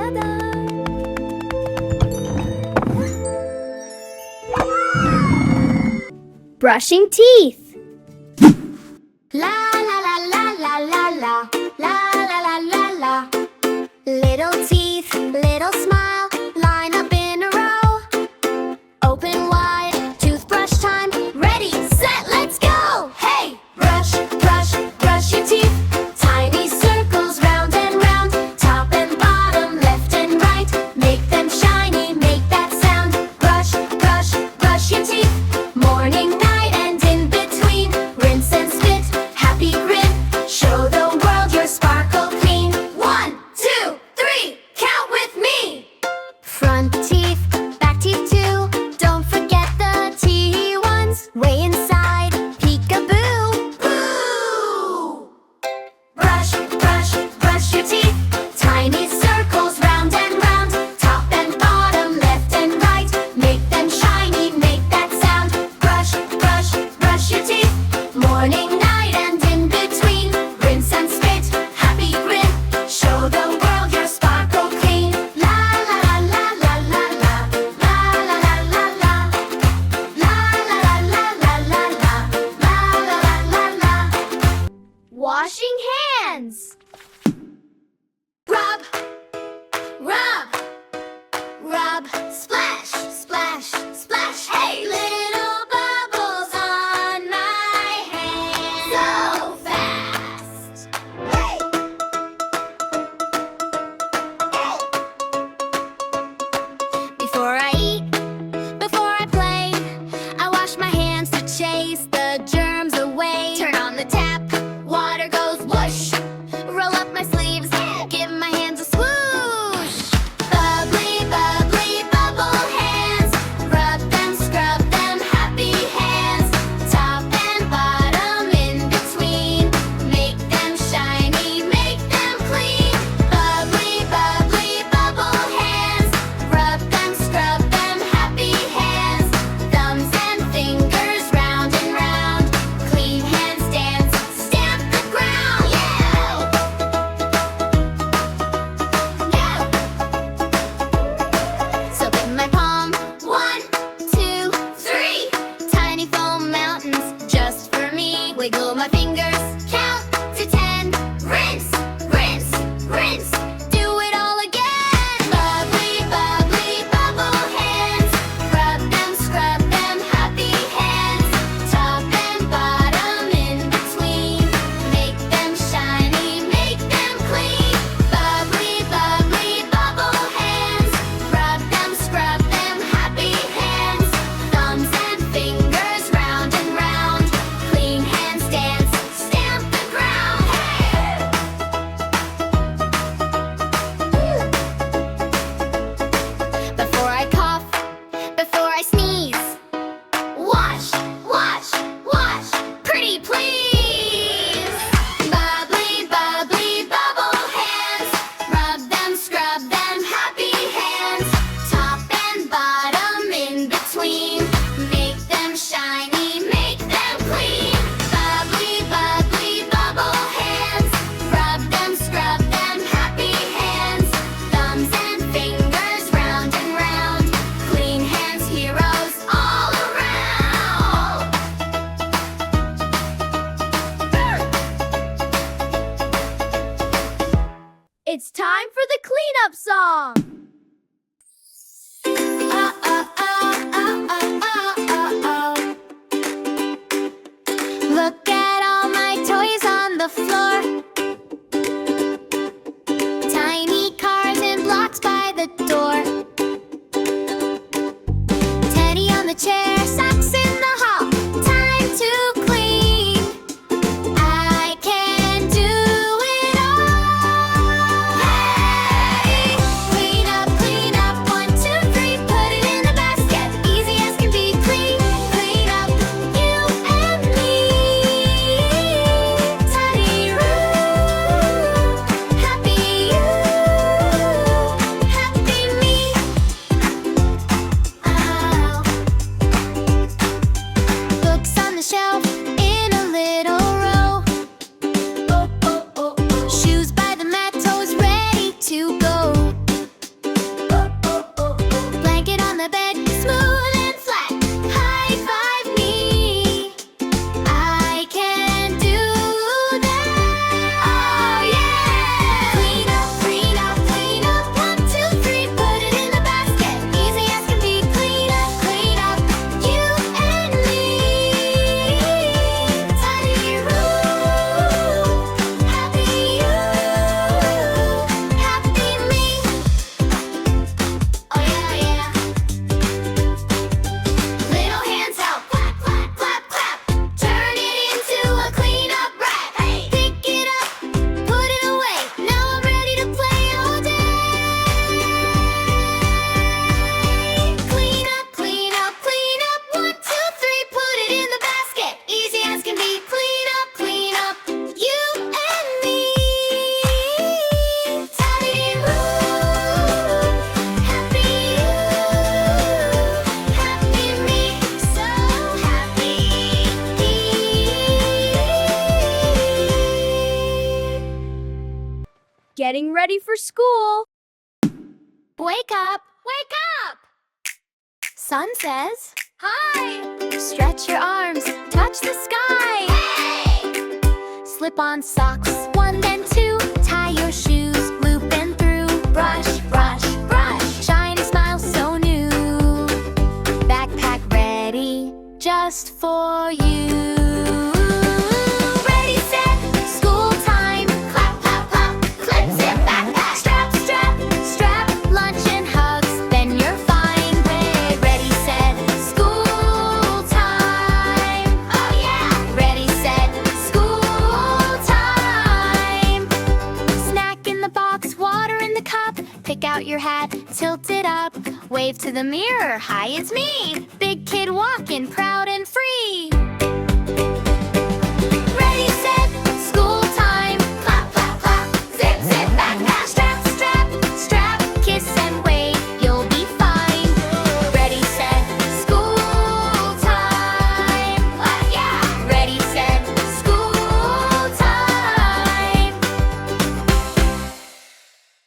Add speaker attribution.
Speaker 1: Ta-da! Brushing teeth. La la la la la la la la la la la la. Little teeth, little smile, line up in a row. Open wide, toothbrush time. Ready, set, let's go! Hey! Brush, brush, brush your teeth. Tiny circles round and round. Top and bottom, left and right. Make them shiny, make that sound. Brush, brush, brush your teeth. Morning, night, and in between. Rinse and spit, happy grin. Show the world your sparkle clean. 1, 2, 3, count with me. Front teeth, back teeth too. Don't forget the teeny ones. Way inside, peekaboo. Boo! Brush, brush, brush your teeth. Tiny circles round and round. Top and bottom, left and right. Make them shiny, make that sound. Brush, brush, brush your teeth. Morning, night, and in between. Rinse and spit, happy grin. Show the world your sparkle clean. La la la la la la la. La la la la la. La la la la la la la. La la la la la. Washing hands. Rub, rub, rub. Splash, splash, splash. Hey! Little bubbles on my hands. So fast. Hey! Before I eat, before I play, I wash my hands to chase the germs away. Turn on the tap, water goes whoosh. Roll up my sleeves, give my hands a swoosh. Bubbly, bubbly, bubble hands. Rub them, scrub them, happy hands. Top and bottom, in between. Make them shiny, make them clean. Bubbly, bubbly, bubble hands. Rub them, scrub them, happy hands. Thumbs and fingers round and round. Clean hands dance, stamp the ground. Yeah! Yeah! So in my palm, 1, 2, 3. Tiny foam mountains just for me. Wiggle my fingers, count to 10. Rinse, rinse, rinse. Do it all again. Bubbly, bubbly, bubble hands. Rub them, scrub them, happy hands. Top and bottom, in between. Make them shiny, make them clean. Bubbly, bubbly, bubble hands. Rub them, scrub them, happy hands. Thumbs and fingers round and round. Clean hands dance, stamp the ground. Hey! Before I cough, before I sneeze, wash, wash, wash, pretty please. Bubbly, bubbly, bubble hands. Rub them, scrub them, happy hands. Top and bottom, in between. Make them shiny, make them clean. Bubbly, bubbly, bubble hands. Rub them, scrub them, happy hands. Thumbs and fingers round and round. Clean hands, heroes all around. It's time for the cleanup song. Look at all my toys on the floor. Tiny cars and blocks by the door. Teddy on the chair, socks in the hall. Time to clean. I can do it all. Hey! Clean
Speaker 2: ready for school.
Speaker 1: Wake up! Wake up! Sun says,
Speaker 2: Hi!
Speaker 1: stretch your arms, touch the sky. Hey! Slip on socks, 1 then 2. Tie your shoes, loop and through. Brush, brush, brush. Shiny smile so new. Backpack ready, just for you. Ready, set, school time. Clap, clap, clap, clip, zip, backpack. Strap, strap, strap, lunch and hugs, then you're fine. Ready, set, school time. Oh yeah! Ready, set, school time. Snack in the box, water in the cup. Pick out your hat, tilt it up. Wave to the mirror, hi, it's me. Big kid walking, proud and free.